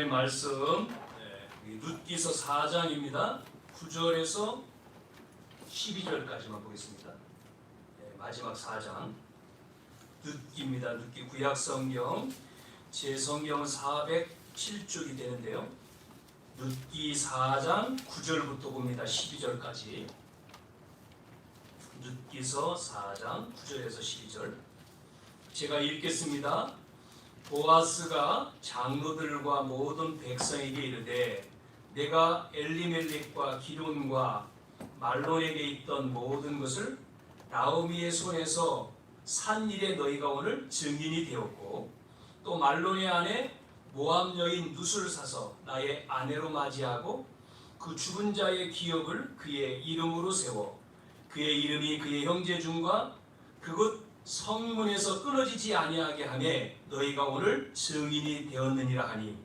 하나님 말씀 룻기서 4장입니다. 9절에서 12절까지만 보겠습니다. 마지막 4장 룻기입니다. 룻기 구약성경 제 성경은 407쪽이 되는데요. 룻기 4장 9절부터 봅니다. 12절까지. 룻기서 4장 9절에서 12절 제가 읽겠습니다. 보아스가 장로들과 모든 백성에게 이르되 내가 엘리멜렉과 기론과 말론에게 있던 모든 것을 나오미의 손에서 산 일에 너희가 오늘 증인이 되었고 또 말론의 아내 모압 여인 룻을 사서 나의 아내로 맞이하고 그 죽은 자의 기업을 그의 이름으로 세워 그의 이름이 그의 형제 중과 그곳 성문에서 끊어지지 아니하게 하매 너희가 오늘 증인이 되었느니라 하니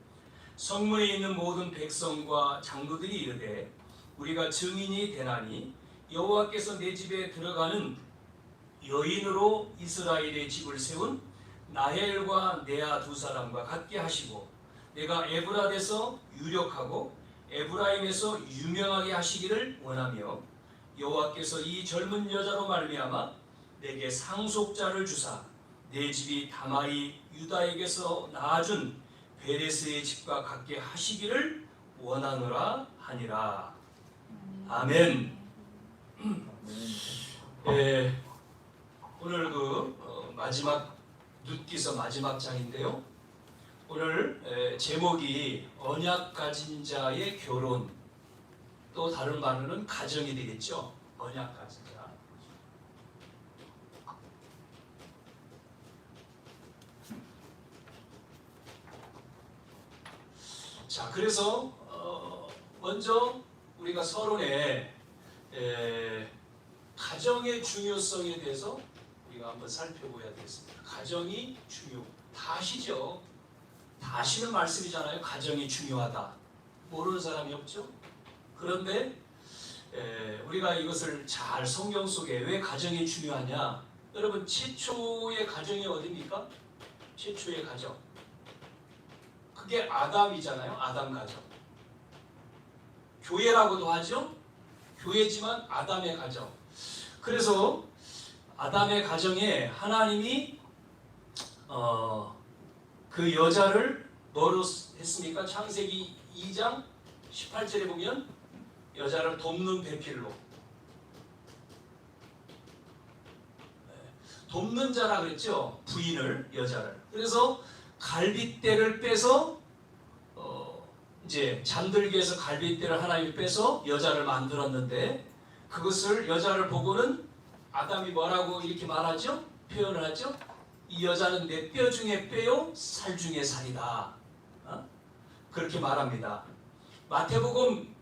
성문에 있는 모든 백성과 장로들이 이르되 우리가 증인이 되나니 여호와께서 내 집에 들어가는 여인으로 이스라엘의 집을 세운 나헬과 네아 두 사람과 같게 하시고 내가 에브라데서 유력하고 에브라임에서 유명하게 하시기를 원하며 여호와께서 이 젊은 여자로 말미암아 내게 상속자를 주사 내 집이 다말이 유다에게서 낳아준 베레스의 집과 같게 하시기를 원하노라 하니라. 아멘. 오늘 마지막 룻기서 마지막 장인데요. 오늘 제목이 언약 가진 자의 결혼, 또 다른 말로는 가정이 되겠죠. 언약 가진 자. 자, 그래서 먼저 우리가 서론에 가정의 중요성에 대해서 우리가 한번 살펴봐야 되겠습니다. 가정이 다 아시죠? 다 아시는 말씀이잖아요. 가정이 중요하다. 모르는 사람이 없죠? 그런데 우리가 이것을 잘 성경 속에 왜 가정이 중요하냐? 여러분, 최초의 가정이 어디입니까? 최초의 가정. 그게 아담이잖아요. 아담 가정. 교회라고도 하죠. 교회지만 아담의 가정. 그래서 아담의 가정에 하나님이 그 여자를 뭐로 했습니까? 창세기 2장 18절에 보면 여자를 돕는 배필로. 돕는 자라 그랬죠. 부인을, 여자를. 그래서 갈빗대를 빼서 이제 잠들게 해서 갈빗대를 하나님이 빼서 여자를 만들었는데 그것을 여자를 보고는 아담이 뭐라고 이렇게 말하죠? 표현을 하죠? 이 여자는 내 뼈 중에 뼈요 살 중에 살이다. 그렇게 말합니다. 마태복음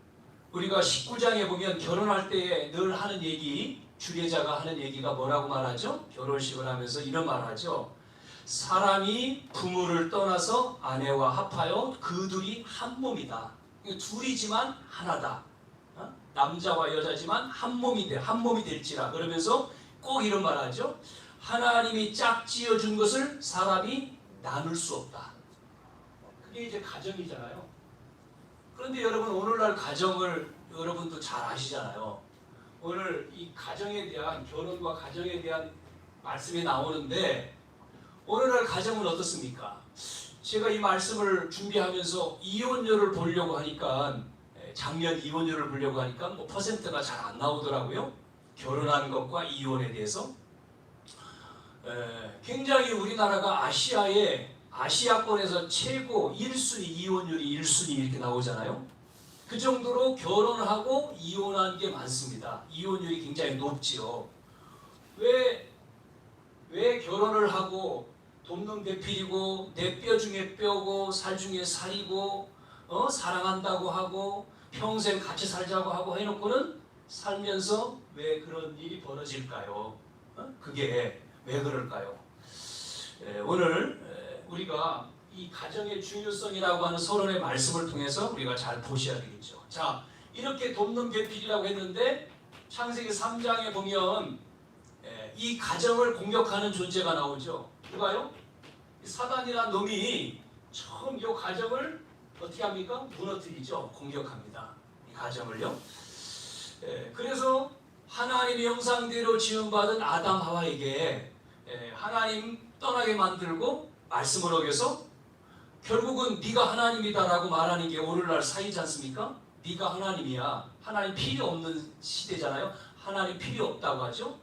우리가 19장에 보면 결혼할 때에 늘 하는 얘기, 주례자가 하는 얘기가 뭐라고 말하죠? 결혼식을 하면서 이런 말을 하죠. 사람이 부모를 떠나서 아내와 합하여 그 둘이 한 몸이다. 둘이지만 하나다. 남자와 여자지만 한 몸이 될지라. 그러면서 꼭 이런 말하죠. 하나님이 짝지어 준 것을 사람이 나눌 수 없다. 그게 이제 가정이잖아요. 그런데 여러분, 오늘날 가정을 여러분도 잘 아시잖아요. 오늘 이 가정에 대한, 결혼과 가정에 대한 말씀이 나오는데 오늘날 가정은 어떻습니까? 제가 이 말씀을 준비하면서 이혼율을 보려고 하니까, 작년 이혼율을 보려고 하니까 뭐 퍼센트가 잘 안 나오더라고요. 결혼한 것과 이혼에 대해서. 굉장히 우리나라가 아시아권에서 최고 1순위 이혼율이 1순위 이렇게 나오잖아요. 그 정도로 결혼하고 이혼한 게 많습니다. 이혼율이 굉장히 높지요. 왜 결혼을 하고 돕는 배필이고 내 뼈 중에 뼈고 살 중에 살이고 사랑한다고 하고 평생 같이 살자고 하고 해놓고는 살면서 왜 그런 일이 벌어질까요? 그게 왜 그럴까요? 오늘 우리가 이 가정의 중요성이라고 하는 서론의 말씀을 통해서 우리가 잘 보셔야 되겠죠. 자, 이렇게 돕는 배필이라고 했는데 창세기 3장에 보면 이 가정을 공격하는 존재가 나오죠. 누가요? 사단이라는 놈이 처음 이 가정을 어떻게 합니까? 무너뜨리죠. 공격합니다. 이 가정을요. 그래서 하나님의 형상대로 지음받은 아담 하와에게 하나님 떠나게 만들고 말씀을 어겨서 결국은 네가 하나님이다라고 말하는 게 오늘날 사이지 않습니까? 네가 하나님이야. 하나님 필요 없는 시대잖아요. 하나님 필요 없다고 하죠.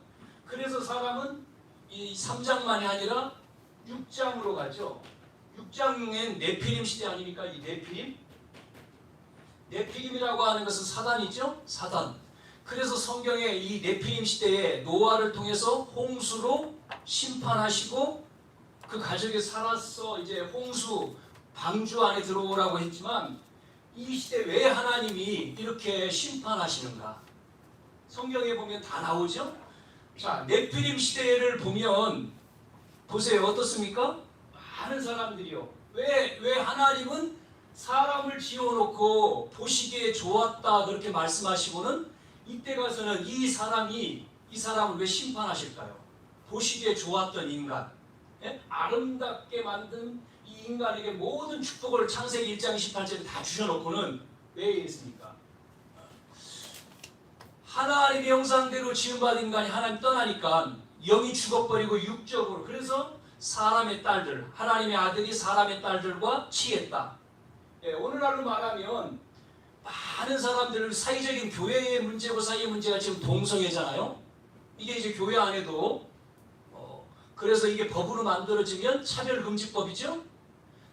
그래서 사람은 이 3장만이 아니라 6장으로 가죠. 6장엔 네피림 시대 아닙니까? 이 네피림? 네피림이라고 하는 것은 사단이죠. 사단. 그래서 성경에 이 네피림 시대에 노아를 통해서 홍수로 심판하시고 그 가족이 살아서 이제 홍수 방주 안에 들어오라고 했지만 이 시대 왜 하나님이 이렇게 심판하시는가? 성경에 보면 다 나오죠. 자, 네피림 시대를 보면 보세요. 어떻습니까? 많은 사람들이요. 왜 하나님은 사람을 지어놓고 보시기에 좋았다 그렇게 말씀하시고는 이때 가서는 이 사람을 왜 심판하실까요? 보시기에 좋았던 인간, 아름답게 만든 이 인간에게 모든 축복을 창세기 1장 18절에 다 주셔놓고는 왜 이랬습니까? 하나님의 형상대로 지음받은 인간이 하나님 떠나니까 영이 죽어버리고 육적으로, 그래서 사람의 딸들, 하나님의 아들이 사람의 딸들과 취했다. 오늘날로 말하면 많은 사람들 사회적인 교회의 문제고 사회의 문제가 지금 동성애잖아요. 이게 이제 교회 안에도 그래서 이게 법으로 만들어지면 차별금지법이죠.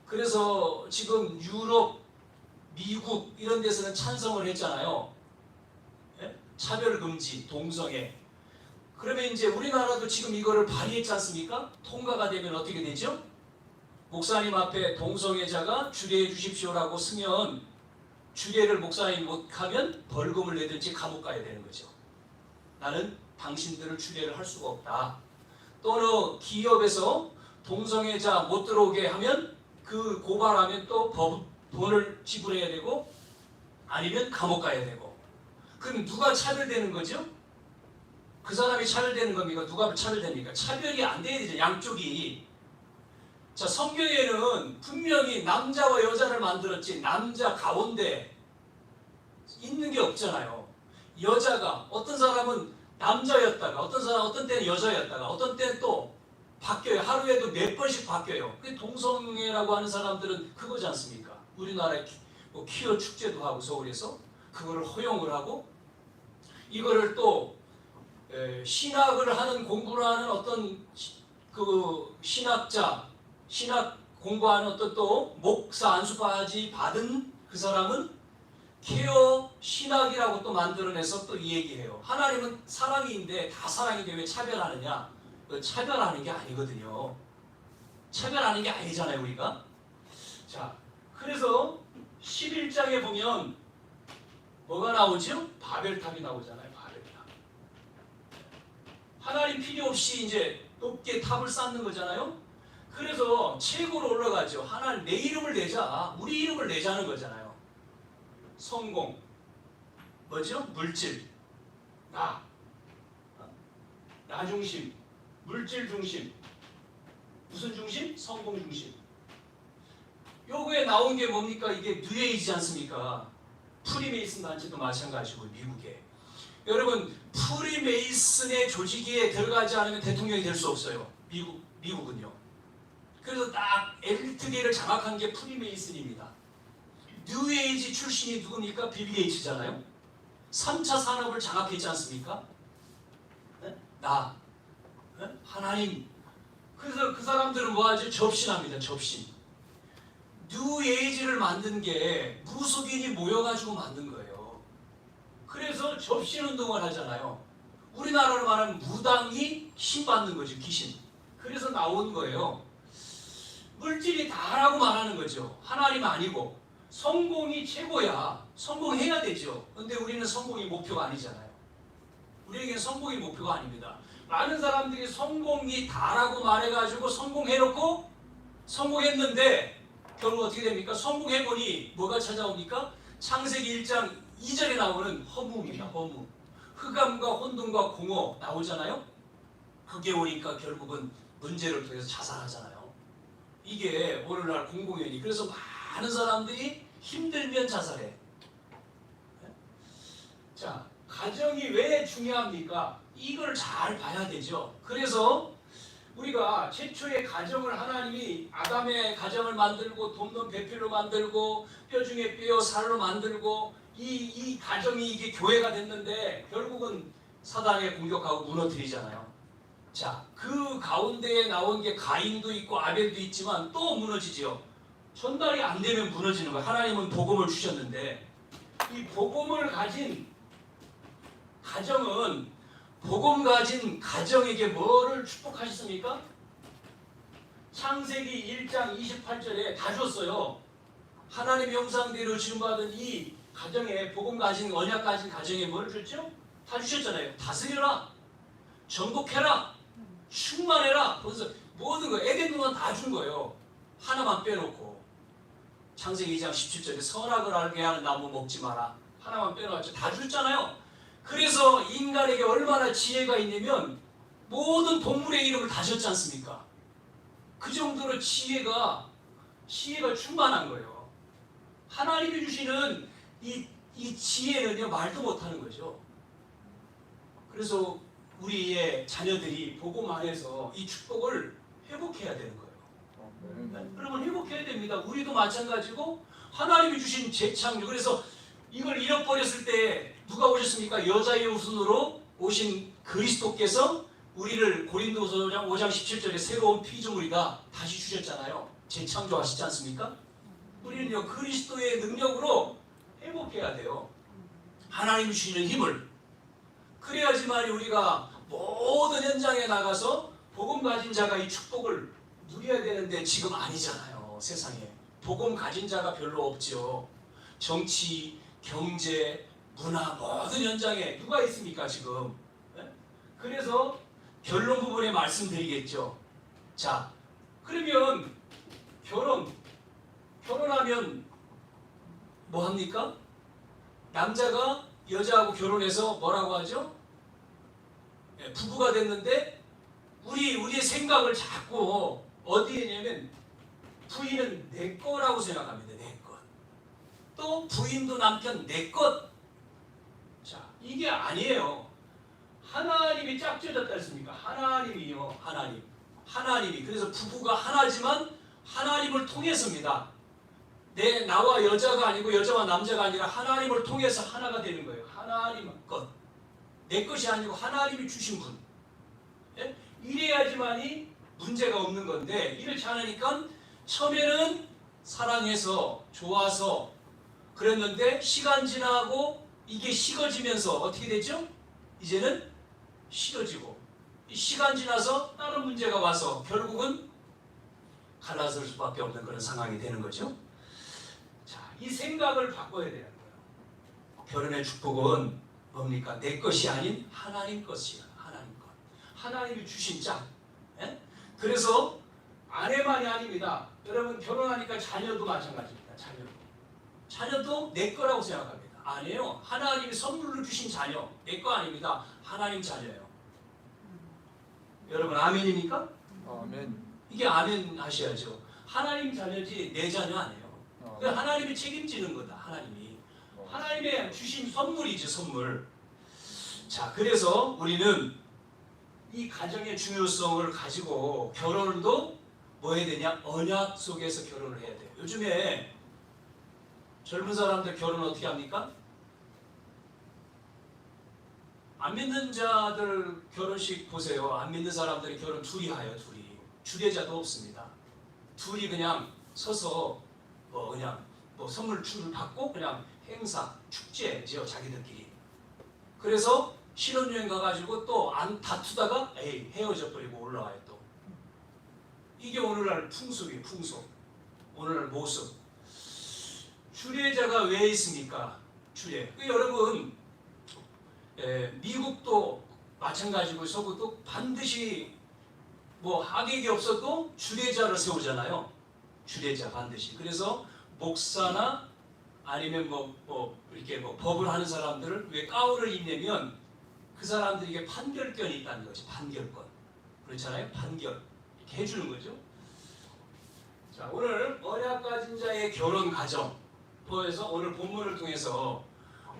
그래서 지금 유럽, 미국 이런 데서는 찬성을 했잖아요. 차별금지, 동성애. 그러면 이제 우리나라도 지금 이거를 발의했지 않습니까? 통과가 되면 어떻게 되죠? 목사님 앞에 동성애자가 주례해 주십시오라고 쓰면 주례를 목사님이 못하면 벌금을 내든지 감옥 가야 되는 거죠. 나는 당신들을 주례를 할 수가 없다. 또는 기업에서 동성애자 못 들어오게 하면 그 고발하면 또 돈을 지불해야 되고 아니면 감옥 가야 되고. 그럼 누가 차별되는 거죠? 그 사람이 차별되는 겁니까? 누가 차별됩니까? 차별이 안 돼야 되죠. 양쪽이. 자, 성경에는 분명히 남자와 여자를 만들었지 남자 가운데 있는 게 없잖아요. 여자가 어떤 사람은 남자였다가 어떤 때는 여자였다가 어떤 때는 또 바뀌어요. 하루에도 몇 번씩 바뀌어요. 그 동성애라고 하는 사람들은 그거지 않습니까? 우리나라에 퀴어 축제도 하고 서울에서 그거를 허용을 하고 이거를 또 신학을 하는 공부를 하는 어떤 그 신학자, 신학 공부하는 어떤 또 목사 안수바지 받은 그 사람은 케어 신학이라고 또 만들어내서 또 이 얘기해요. 하나님은 사랑인데 다 사랑인데 왜 차별하느냐? 차별하는 게 아니거든요. 차별하는 게 아니잖아요, 우리가. 자, 그래서 11장에 보면 뭐가 나오죠? 바벨탑이 나오잖아요. 바벨탑. 하나님 필요 없이 이제 높게 탑을 쌓는 거잖아요. 그래서 최고로 올라가죠. 하나님 내 이름을 내자. 우리 이름을 내자는 거잖아요. 성공. 뭐죠? 물질. 나 중심. 물질 중심. 무슨 중심? 성공 중심. 요거에 나온 게 뭡니까? 이게 뉴에이지 않습니까? 프리메이슨 단체도 마찬가지고 미국에. 여러분 프리메이슨의 조직에 들어가지 않으면 대통령이 될 수 없어요. 미국은요. 그래서 딱 엘리트계를 장악한 게 프리메이슨입니다. 뉴에이지 출신이 누굽니까? 빌 게이츠잖아요. 3차 산업을 장악했지 않습니까? 하나님. 그래서 그 사람들은 뭐하죠? 접신합니다. 접신. 뉴에이지를 만든 게 무속인이 모여가지고 만든 거예요. 그래서 접신운동을 하잖아요. 우리나라로 말하면 무당이 신받는 거죠. 귀신. 그래서 나온 거예요. 물질이 다라고 말하는 거죠. 하나님 아니고. 성공이 최고야. 성공해야 되죠. 근데 우리는 성공이 목표가 아니잖아요. 우리에게는 성공이 목표가 아닙니다. 많은 사람들이 성공이 다라고 말해가지고 성공해놓고 성공했는데 결국 어떻게 됩니까? 성공해보니 뭐가 찾아옵니까? 창세기 1장 2절에 나오는 허무입니다. 허무. 흑암과 혼돈과 공허 나오잖아요. 그게 오니까 결국은 문제를 통해서 자살하잖아요. 이게 오늘날 공공연히. 그래서 많은 사람들이 힘들면 자살해. 자, 가정이 왜 중요합니까? 이걸 잘 봐야 되죠. 그래서 우리가 최초의 가정을 하나님이 아담의 가정을 만들고 돕는 배필로 만들고 뼈 중에 뼈 살로 만들고 이 가정이 이게 교회가 됐는데 결국은 사단에 공격하고 무너뜨리잖아요. 자, 그 가운데에 나온 게 가인도 있고 아벨도 있지만 또 무너지죠. 전달이 안 되면 무너지는 거예요. 하나님은 복음을 주셨는데 이 복음을 가진 가정은 복음 가진 가정에게 뭐를 축복하셨습니까? 창세기 1장 28절에 다 줬어요. 하나님의 형상대로 지음받은 이 가정에 복음 가진 언약 가진 가정에 뭘 줬죠? 다 주셨잖아요. 다스려라, 정복해라, 충만해라. 그래서 모든 거 에덴 동안 다 준 거예요. 하나만 빼놓고 창세기 2장 17절에 선악을 알게 하는 나무 먹지 마라. 하나만 빼놓았죠. 다 줬잖아요. 그래서 인간에게 얼마나 지혜가 있냐면 모든 동물의 이름을 다 줬지 않습니까? 그 정도로 지혜가 충만한 거예요. 하나님이 주시는 이 지혜는요 말도 못하는 거죠. 그래서 우리의 자녀들이 복음 안에서 이 축복을 회복해야 되는 거예요. 여러분 회복해야 됩니다. 우리도 마찬가지고 하나님이 주신 재창조. 그래서 이걸 잃어버렸을 때 누가 오셨습니까? 여자의 후손으로 오신 그리스도께서 우리를 고린도서 5장 17절에 새로운 피조물이다 다시 주셨잖아요. 재창조하시지 않습니까? 우리는요 그리스도의 능력으로 회복해야 돼요. 하나님이 주시는 힘을. 그래야지만 우리가 모든 현장에 나가서 복음 가진 자가 이 축복을 누려야 되는데 지금 아니잖아요. 세상에 복음 가진 자가 별로 없죠. 정치, 경제, 문화 모든 현장에 누가 있습니까 지금? 그래서 결론 부분에 말씀드리겠죠. 자, 그러면 결혼하면 뭐 합니까? 남자가 여자하고 결혼해서 뭐라고 하죠? 부부가 됐는데 우리의 생각을 자꾸 어디에 냐면 부인은 내 거라고 생각합니다. 내 것. 또 부인도 남편 내 것. 자, 이게 아니에요. 하나님이 짝지어졌다 했습니까? 하나님이요. 하나님이. 그래서 부부가 하나지만 하나님을 통해서입니다. 나와 여자가 아니고 여자와 남자가 아니라 하나님을 통해서 하나가 되는 거예요. 하나님 것. 내 것이 아니고 하나님이 주신 분. 예? 이래야지만이 문제가 없는 건데 이렇지 않으니까 처음에는 사랑해서 좋아서 그랬는데 시간 지나고 이게 식어지면서 어떻게 되죠? 이제는 싫어지고 시간 지나서 다른 문제가 와서 결국은 갈라설 수밖에 없는 그런 상황이 되는 거죠. 자, 이 생각을 바꿔야 되는 거예요. 결혼의 축복은 뭡니까? 내 것이 아닌 하나님 것이야. 하나님 것. 하나님이 주신 짝. 예? 그래서 아내만이 아닙니다. 여러분 결혼하니까 자녀도 마찬가지입니다. 자녀도 내 거라고 생각합니다. 아니에요. 하나님이 선물로 주신 자녀. 내 거 아닙니다. 하나님 자녀예요. 여러분 아멘입니까? 아멘. 이게 아멘 하셔야죠. 하나님 자녀지 내 자녀 아니에요. 하나님이 책임지는 거다. 하나님의 주신 선물이죠. 선물. 자, 그래서 우리는 이 가정의 중요성을 가지고 결혼도 뭐 해야 되냐? 언약 속에서 결혼을 해야 돼요. 요즘에 젊은 사람들 결혼 어떻게 합니까? 안 믿는 자들 결혼식 보세요. 안 믿는 사람들이 결혼 둘이 해요. 주례자도 없습니다. 둘이 그냥 서서 그냥 선물 줄을 받고 그냥 행사, 축제죠. 자기들끼리. 그래서 신혼여행 가가지고 또 안 다투다가 헤어져 버리고 올라와요. 또 이게 오늘날 풍속이에요. 풍속. 오늘날 모습. 주례자가 왜 있습니까? 주례. 여러분 미국도 마찬가지고 서구도 반드시 하객이 없어도 주례자를 세우잖아요. 주례자 반드시. 그래서 목사나 아니면 이렇게 법을 하는 사람들을 왜 가운을 입냐면 그 사람들에게 판결권이 있다는 거죠. 판결권. 그렇잖아요. 판결. 이렇게 해주는 거죠. 자, 오늘 언약 가진 자의 결혼 가정. 보여서 오늘 본문을 통해서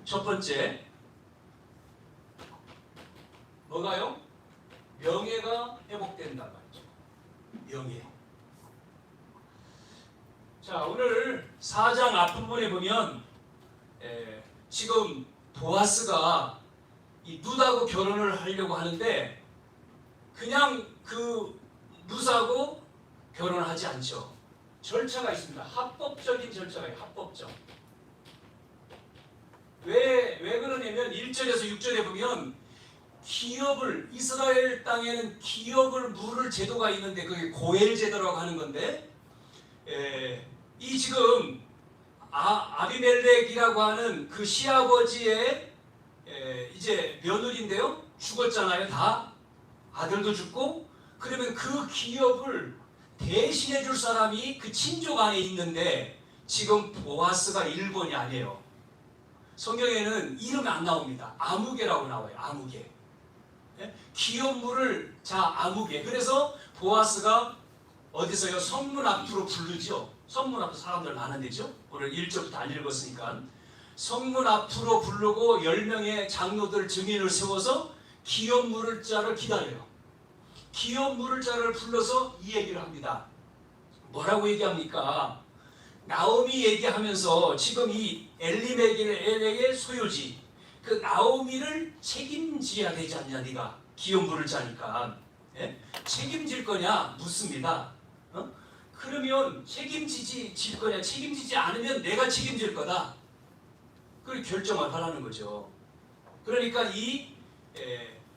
첫 번째 뭐가요? 명예가 회복된다 말이죠. 명예. 자, 오늘 4장 앞부분에 보면 지금 보아스가 이 룻하고 결혼을 하려고 하는데 그냥 그 룻하고 결혼하지 않죠. 절차가 있습니다. 합법적인 절차가 있어요. 합법적. 왜 그러냐면 1절에서 6절에 보면 기업을 이스라엘 땅에는 기업을 물을 제도가 있는데 그게 고엘 제도라고 하는 건데 이 지금 아비멜렉이라고 하는 그 시아버지의 이제 며느리인데요. 죽었잖아요. 다 아들도 죽고 그러면 그 기업을 대신해 줄 사람이 그 친족 안에 있는데 지금 보아스가 1번이 아니에요. 성경에는 이름이 안 나옵니다. 아무개라고 나와요. 아무개. 기업물을 아무개. 그래서 보아스가 어디서요? 성문 앞으로 부르죠. 성문 앞으로 사람들 많은 데죠. 오늘 1절부터 안 읽었으니까. 성문 앞으로 부르고 10명의 장로들 증인을 세워서 기업 물을 자를 기다려요. 기업 물을 자를 불러서 이 얘기를 합니다. 뭐라고 얘기합니까? 나오미 얘기하면서 지금 이 엘리멜렉의 소유지 그 나오미를 책임져야 되지 않냐 네가 기업 물을 자니까 책임질 거냐 묻습니다. 그러면 책임질 거냐 책임지지 않으면 내가 책임질 거다. 그걸 결정을 하라는 거죠. 그러니까 이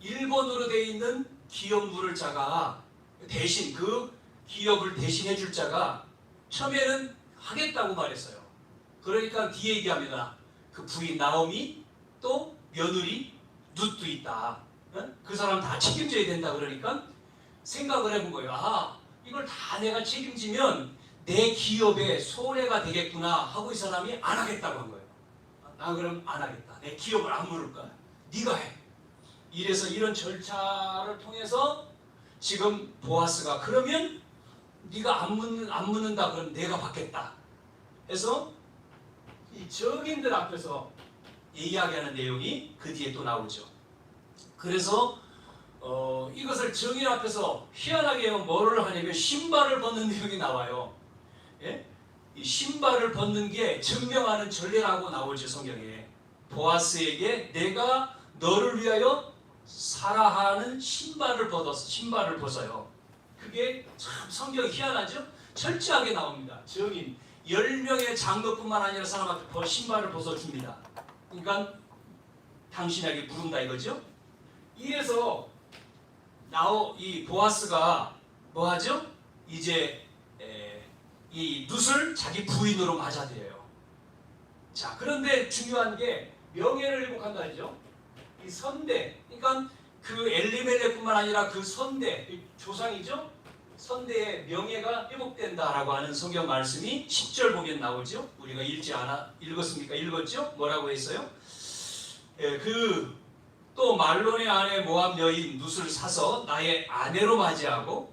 1번으로 되어 있는 기업 물을 자가 대신 그 기업을 대신해 줄 자가 처음에는 하겠다고 말했어요. 그러니까 뒤에 얘기합니다. 그 부인 나오미 또 며느리 룻도 있다. 그 사람 다 책임져야 된다. 그러니까 생각을 해본 거예요. 이걸 다 내가 책임지면 내 기업에 손해가 되겠구나 하고 이 사람이 안 하겠다고 한 거예요. 나 그럼 안 하겠다. 내 기업을 안 물을 거야. 네가 해. 이래서 이런 절차를 통해서 지금 보아스가 그러면 네가 안 묻는다 그럼 내가 받겠다 해서 이 증인들 앞에서 이야기하는 내용이 그 뒤에 또 나오죠. 그래서 이것을 증인 앞에서 희한하게 뭐를 하냐면 신발을 벗는 내용이 나와요. 이 신발을 벗는 게 증명하는 전례라고 나오죠. 성경에 보아스에게 내가 너를 위하여 사라하는 신발을 벗어요. 그게 참 성경이 희한하죠? 철저하게 나옵니다. 증인 10명의 장로뿐만 아니라 사람 앞에 신발을 벗어줍니다. 그러니까 당신에게 부른다 이거죠? 이래서 이 보아스가 뭐하죠? 이제 이 룻을 자기 부인으로 맞아들여요. 자, 그런데 중요한 게 명예를 회복한다 하죠. 이 선대, 그러니까 그 엘리멜렉뿐만 아니라 그 선대, 조상이죠. 선대의 명예가 회복된다라고 하는 성경 말씀이 10절 보면 나오죠. 우리가 읽었습니까? 읽었죠? 뭐라고 했어요? 또 말론의 아내 모압 여인 룻을 사서 나의 아내로 맞이하고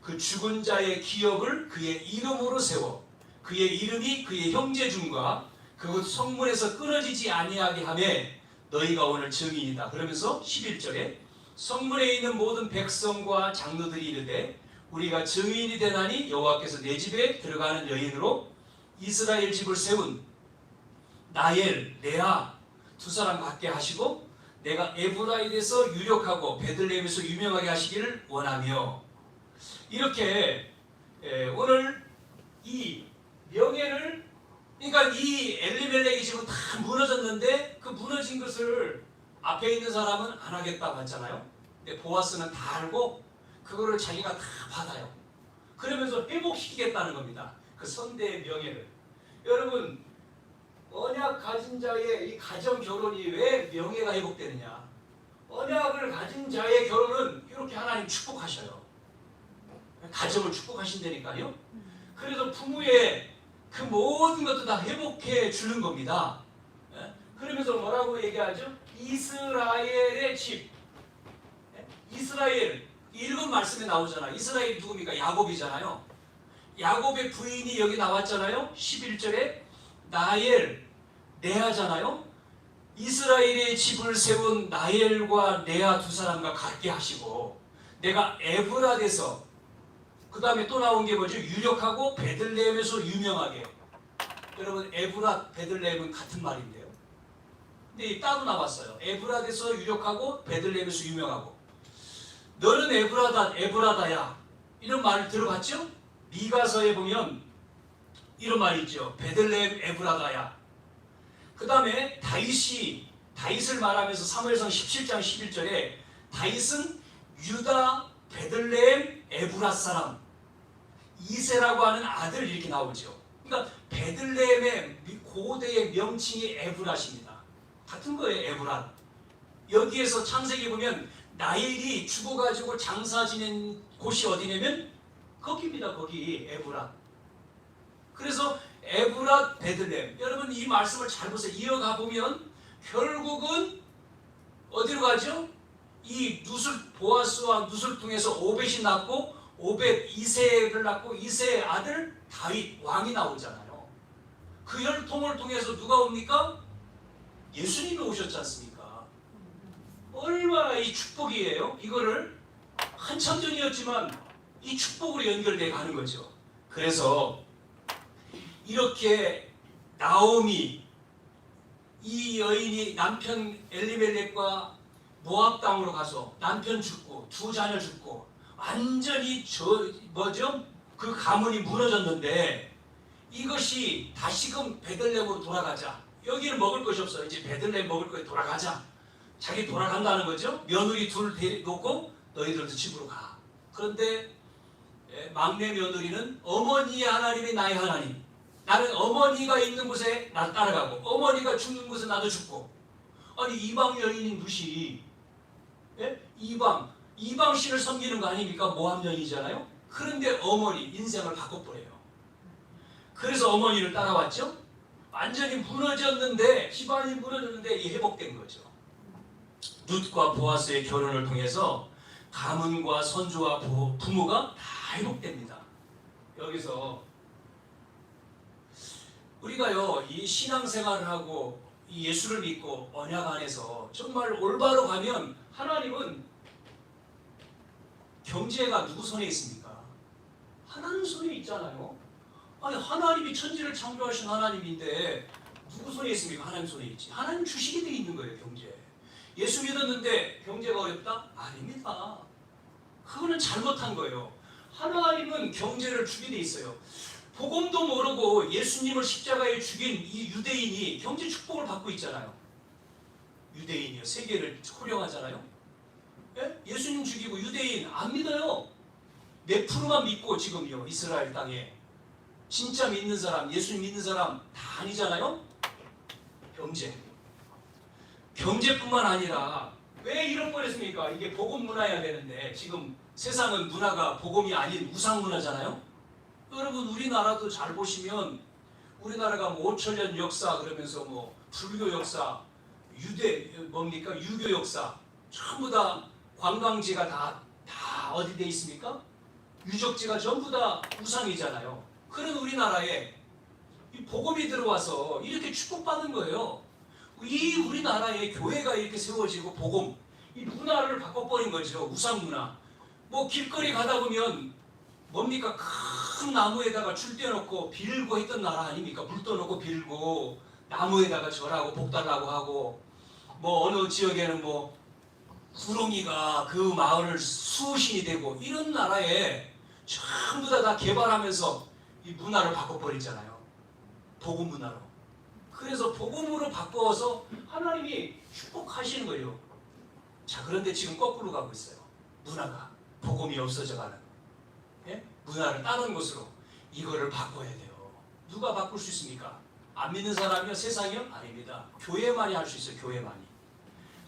그 죽은 자의 기업을 그의 이름으로 세워 그의 이름이 그의 형제중과 그곳 성문에서 끊어지지 아니하게 하며 너희가 오늘 증인이다. 그러면서 11절에 성문에 있는 모든 백성과 장로들이 이르되 우리가 증인이 되나니 여호와께서 내 집에 들어가는 여인으로 이스라엘 집을 세운 나엘, 레아 두 사람 갖게 하시고 내가 에브라임에서 유력하고 베들레헴에서 유명하게 하시기를 원하며 이렇게 오늘 이 명예를 그러니까 이 엘리멜렉이 지금 다 무너졌는데 그 무너진 것을 앞에 있는 사람은 안 하겠다고 했잖아요. 근데 보아스는 다 알고 그거를 자기가 다 받아요. 그러면서 회복시키겠다는 겁니다. 그 선대의 명예를. 여러분 언약 가진 자의 이 가정 결혼이 왜 명예가 회복되느냐? 언약을 가진 자의 결혼은 이렇게 하나님 축복하셔요. 가정을 축복하신다니까요. 그래서 부부의 그 모든 것도 다 회복해 주는 겁니다. 그러면서 뭐라고 얘기하죠? 이스라엘의 집. 이스라엘 읽은 말씀에 나오잖아. 이스라엘이 누굽니까? 야곱이잖아요. 야곱의 부인이 여기 나왔잖아요. 11절에 나엘, 레아잖아요. 이스라엘의 집을 세운 나엘과 레아 두 사람과 같게 하시고 내가 에브라데서 그 다음에 또 나온 게 뭐죠? 유력하고 베들레헴에서 유명하게. 여러분 에브랏, 베들레헴은 같은 말인데요. 근데 따로 나왔어요. 에브라데서 유력하고 베들레헴에서 유명하고. 너는 에브라다야. 이런 말을 들어봤죠? 미가서에 보면 이런 말이 있죠. 베들레헴 에브라다야. 그 다음에 다윗을 말하면서 사무엘상 17장 11절에 다윗은 유다 베들레헴 에브랏 사람 이세라고 하는 아들 이렇게 나오죠. 그러니까 베들레헴의 고대의 명칭이 에브랏입니다. 같은 거예요. 에브랏. 여기에서 창세기 보면 나일이 죽어가지고 장사 지낸 곳이 어디냐면 거기입니다. 거기 에브랏. 그래서 에브랏 베들레헴. 여러분 이 말씀을 잘 보세요. 이어가 보면 결국은 어디로 가죠? 이 보아스와 누술 통해서 오벳이 낳고 오벳 이새를 낳고 이새의 아들 다윗 왕이 나오잖아요. 그 혈통을 통해서 누가 옵니까? 예수님이 오셨지 않습니까? 얼마나 이 축복이에요. 이거를 한참 전이었지만 이 축복으로 연결돼 가는 거죠. 그래서 이렇게 나오미 이 여인이 남편 엘리멜렉과 모압 땅으로 가서 남편 죽고 두 자녀 죽고 완전히 그 가문이 무너졌는데 이것이 다시금 베들레헴으로 돌아가자. 여기는 먹을 것이 없어. 이제 베들레헴 먹을 거에 돌아가자. 자기 돌아간다는 거죠. 며느리 둘 놓고 너희들도 집으로 가. 그런데 막내 며느리는 어머니의 하나님이 나의 하나님. 나는 어머니가 있는 곳에 나 따라가고 어머니가 죽는 곳에 나도 죽고. 아니 이방 여인인 듯이 이방 신을 섬기는 거 아닙니까? 모함 여인이잖아요. 그런데 어머니 인생을 바꿔버려요. 그래서 어머니를 따라왔죠. 완전히 무너졌는데 집안이 무너졌는데 회복된 거죠. 룻과 보아스의 결혼을 통해서 가문과 선조와 부모가 다 회복됩니다. 여기서 우리가요 이 신앙생활을 하고 이 예수를 믿고 언약 안에서 정말 올바로 가면 하나님은 경제가 누구 손에 있습니까? 하나님 손에 있잖아요. 아니 하나님이 천지를 창조하신 하나님인데 누구 손에 있습니까? 하나님 손에 있지. 하나님 주식이 돼 있는 거예요. 경제. 예수 믿었는데 경제가 어렵다? 아닙니다. 그거는 잘못한 거예요. 하나님은 경제를 주게 돼 있어요. 복음도 모르고 예수님을 십자가에 죽인 이 유대인이 경제 축복을 받고 있잖아요. 유대인이요. 세계를 호령하잖아요. 예수님 죽이고 유대인 안 믿어요. 몇 프로만 믿고 지금요. 이스라엘 땅에. 진짜 믿는 사람, 예수님 믿는 사람 다 아니잖아요. 경제뿐만 아니라 왜 잃어버렸습니까? 이게 복음 문화여야 되는데 지금 세상은 문화가 복음이 아닌 우상 문화잖아요. 여러분 우리나라도 잘 보시면 우리나라가 뭐 5천년 역사 그러면서 뭐 불교 역사, 유교 역사 전부 다 관광지가 다 어디 돼 있습니까? 유적지가 전부 다 우상이잖아요. 그런 우리나라에 이 복음이 들어와서 이렇게 축복받은 거예요. 이 우리나라에 교회가 이렇게 세워지고 복음, 이 문화를 바꿔버린 거죠. 우상 문화. 뭐 길거리 가다 보면 뭡니까? 큰 나무에다가 줄 떼어놓고 빌고 했던 나라 아닙니까? 물 떠놓고 빌고 나무에다가 절하고 복달라고 하고 뭐 어느 지역에는 뭐 구렁이가 그 마을을 수호신이 되고 이런 나라에 전부 다 개발하면서 이 문화를 바꿔버리잖아요. 복음 문화로. 그래서 복음으로 바꿔서 하나님이 축복하시는 거예요. 자, 그런데 지금 거꾸로 가고 있어요. 문화가 복음이 없어져가는 문화를 다른 것으로 이거를 바꿔야 돼요. 누가 바꿀 수 있습니까? 안 믿는 사람이요? 세상이요? 아닙니다. 교회만이 할 수 있어요. 교회만이.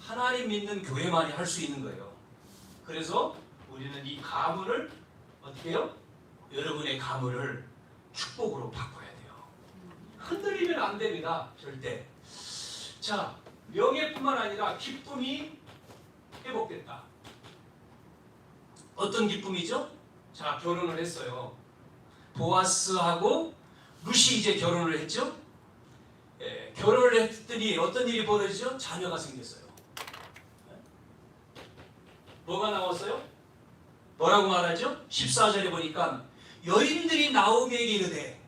하나님 믿는 교회만이 할 수 있는 거예요. 그래서 우리는 이 가문을 어떻게 해요? 여러분의 가문을 축복으로 바꿔야 돼요. 흔들리면 안 됩니다. 절대. 자, 명예뿐만 아니라 기쁨이 회복됐다. 어떤 기쁨이죠? 자, 결혼을 했어요. 보아스하고 룻이 이제 결혼을 했죠? 그랬더니 어떤 일이 벌어지죠? 자녀가 생겼어요. 뭐가 나왔어요? 뭐라고 말하죠? 14절에 보니까 여인들이 나오미에게 이르되,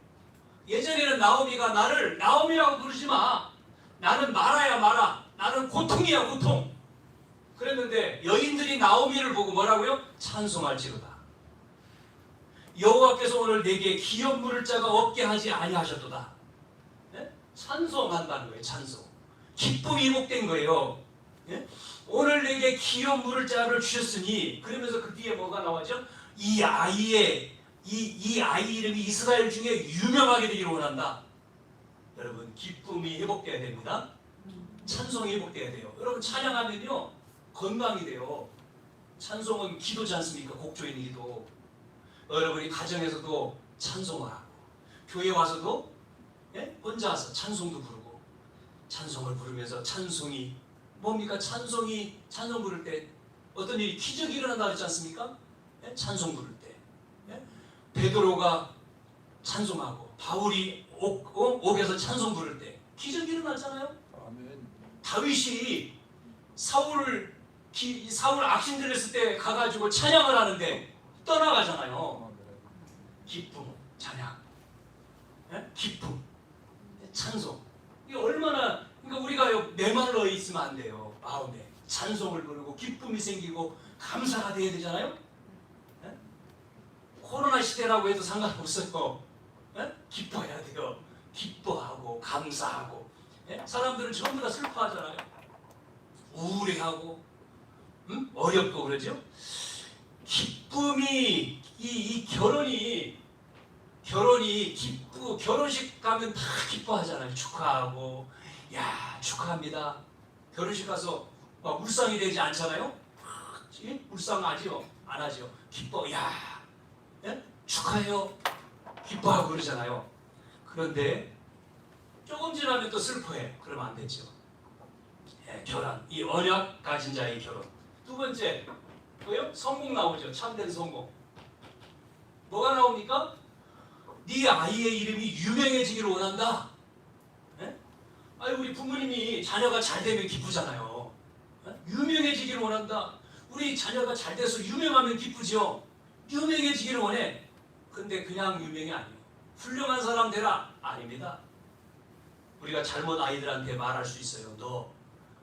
예전에는 나오미가 나를 나오미라고 부르지 마, 나는 마라야 마라, 나는 고통이야 고통, 그랬는데 여인들이 나오미를 보고 뭐라고요? 찬송할지로다. 여호와께서 오늘 내게 기업 물을 자가 없게 하지 아니하셨도다. 예? 찬송한다는 거예요. 찬송. 기쁨이 회복된 거예요. 예? 오늘 내게 기업 물을 자를 주셨으니, 그러면서 그 뒤에 뭐가 나와죠? 이 아이 이름이 이스라엘 중에 유명하게 되기를 원한다. 여러분, 기쁨이 회복돼야 됩니다. 찬송이 회복돼야 돼요. 여러분, 찬양하면요 건강이 돼요. 찬송은 기도지 않습니까? 곡조인 기도. 여러분이 가정에서도 찬송을 하고, 교회 와서도 혼자서 찬송도 부르고, 찬송을 부르면서, 찬송이 뭡니까? 찬송 부를 때 어떤 일이 기적이 일어난다 그랬지 않습니까? 찬송 부를 때 베드로가 찬송하고, 바울이 옥에서 찬송 부를 때 기적이 일어나잖아요. 아멘. 다윗이 사울 악신 들렸을 때 가가지고 찬양을 하는데 떠나가잖아요. 기쁨, 찬양, 기쁨, 찬송. 이게 얼마나, 그러니까 우리가 메말라 있으면 안 돼요. 마음에 찬송을 부르고 기쁨이 생기고 감사가 돼야 되잖아요. 코로나 시대라고 해도 상관없어요. 기뻐해야 돼요. 기뻐하고 감사하고. 사람들은 전부 다 슬퍼하잖아요. 우울해하고, 어렵고 그러죠. 기쁨이, 이 결혼이 결혼식 가면 다 기뻐하잖아요. 축하하고, 야 축하합니다. 결혼식 가서 막 울상이 되지 않잖아요. 울상 하죠? 안 하죠? 기뻐, 야 축하해요. 기뻐하고 그러잖아요. 그런데 조금 지나면 또 슬퍼해. 그러면 안 되죠. 결혼, 이 언약 가진 자의 결혼. 두 번째, 뭐요? 성공 나오죠. 참된 성공. 뭐가 나옵니까? 네 아이의 이름이 유명해지기를 원한다. 아니, 우리 부모님이 자녀가 잘 되면 기쁘잖아요. 유명해지기를 원한다. 우리 자녀가 잘 돼서 유명하면 기쁘죠. 유명해지기를 원해. 근데 그냥 유명이 아니에요. 훌륭한 사람 되라. 아닙니다. 우리가 잘못 아이들한테 말할 수 있어요. 너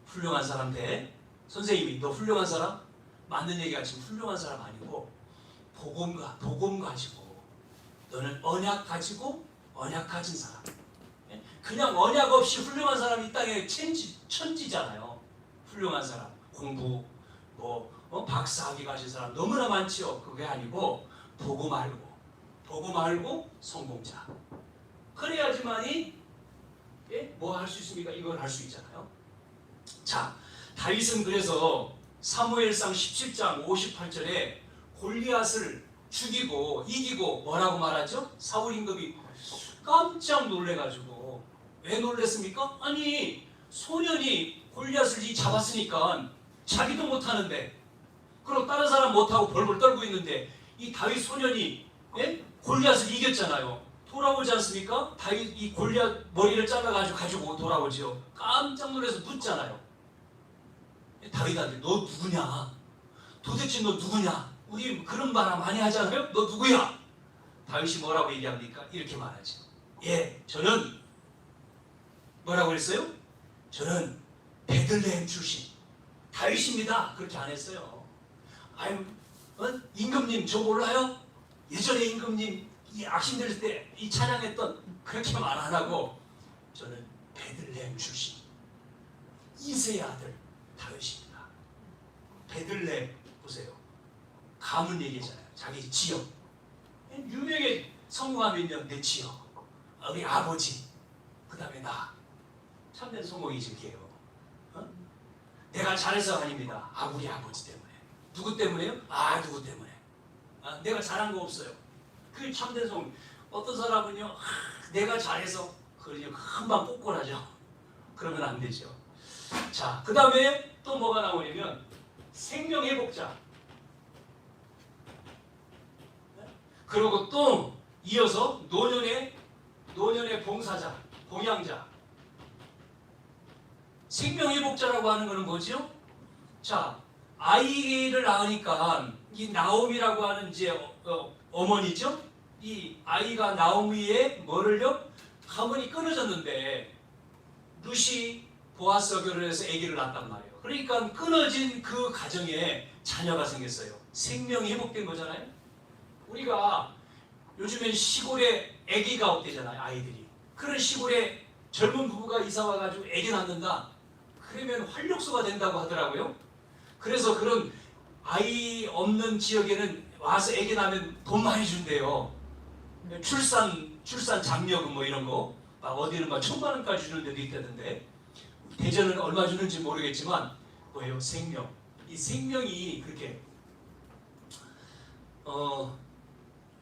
훌륭한 사람 돼. 선생님이 너 훌륭한 사람? 맞는 얘기가 지금 훌륭한 사람 아니고, 복음 가지고, 너는 언약 가지고 언약 가진 사람. 그냥 언약 없이 훌륭한 사람이 이 땅에 천지잖아요. 훌륭한 사람, 공부, 박사학위 가진 사람 너무나 많지요. 그게 아니고 복음 알고 성공자. 그래야지만이 뭐 할 수 있습니까? 이걸 할 수 있잖아요. 자, 다윗은 그래서 사무엘상 17장 58절에 골리앗을 죽이고 이기고 뭐라고 말하죠? 사울 임금이 깜짝 놀래가지고, 왜 놀랬습니까? 아니, 소년이 골리앗을 잡았으니까 자기도 못하는데, 그럼 다른 사람 못하고 벌벌 떨고 있는데, 이 다윗 소년이 골리앗을 이겼잖아요. 돌아오지 않습니까? 다윗 이 골리앗 머리를 잘라가지고 돌아오죠. 깜짝 놀라서 묻잖아요. 다윗한테 너 누구냐? 도대체 너 누구냐? 우리 그런 말 많이 하잖아요. 너 누구야? 다윗이 뭐라고 얘기합니까? 이렇게 말하죠. 저는 뭐라고 그랬어요? 저는 베들레헴 출신 다윗입니다. 그렇게 안 했어요. 임금님 저 몰라요? 예전에 임금님 이 악신 들을 때 이 찬양했던, 그렇게 말 안 하고, 저는 베들레헴 출신 이새의 아들 다윗입니다. 베들레헴 보세요. 가문 얘기잖아요. 자기 지역. 유명해. 성공하면요, 내 지역, 우리 아버지, 그 다음에 나. 참된 성공이지 그게요. 내가 잘해서 아닙니다. 우리 아버지 때문에. 누구 때문에요? 누구 때문에. 내가 잘한 거 없어요. 그게 참된 성공. 어떤 사람은요, 내가 잘해서, 그러죠. 금방 뽀뽀하죠. 그러면 안 되죠. 자, 그 다음에 또 뭐가 나오냐면 생명회복자. 그리고 또 이어서 노년의 봉사자, 봉양자. 생명회복자라고 하는 것은 뭐죠? 자, 아이를 낳으니까 이 나오미라고 하는 이제 어머니죠? 이 아이가 나오미의 뭐를요? 가문이 끊어졌는데 룻이 보아스와 결혼해서 아기를 낳았단 말이에요. 그러니까 끊어진 그 가정에 자녀가 생겼어요. 생명이 회복된 거잖아요. 우리가 요즘엔 시골에 아기가 없대잖아요. 아이들이. 그런 시골에 젊은 부부가 이사 와가지고 아기 낳는다. 그러면 활력소가 된다고 하더라고요. 그래서 그런 아이 없는 지역에는 와서 아기 낳으면 돈 많이 준대요. 출산 장려금 뭐 이런 거. 막 어디는 막 1,000만 원까지 주는 데도 있다던데. 대전은 얼마 주는지 모르겠지만 뭐예요? 생명. 이 생명이 그렇게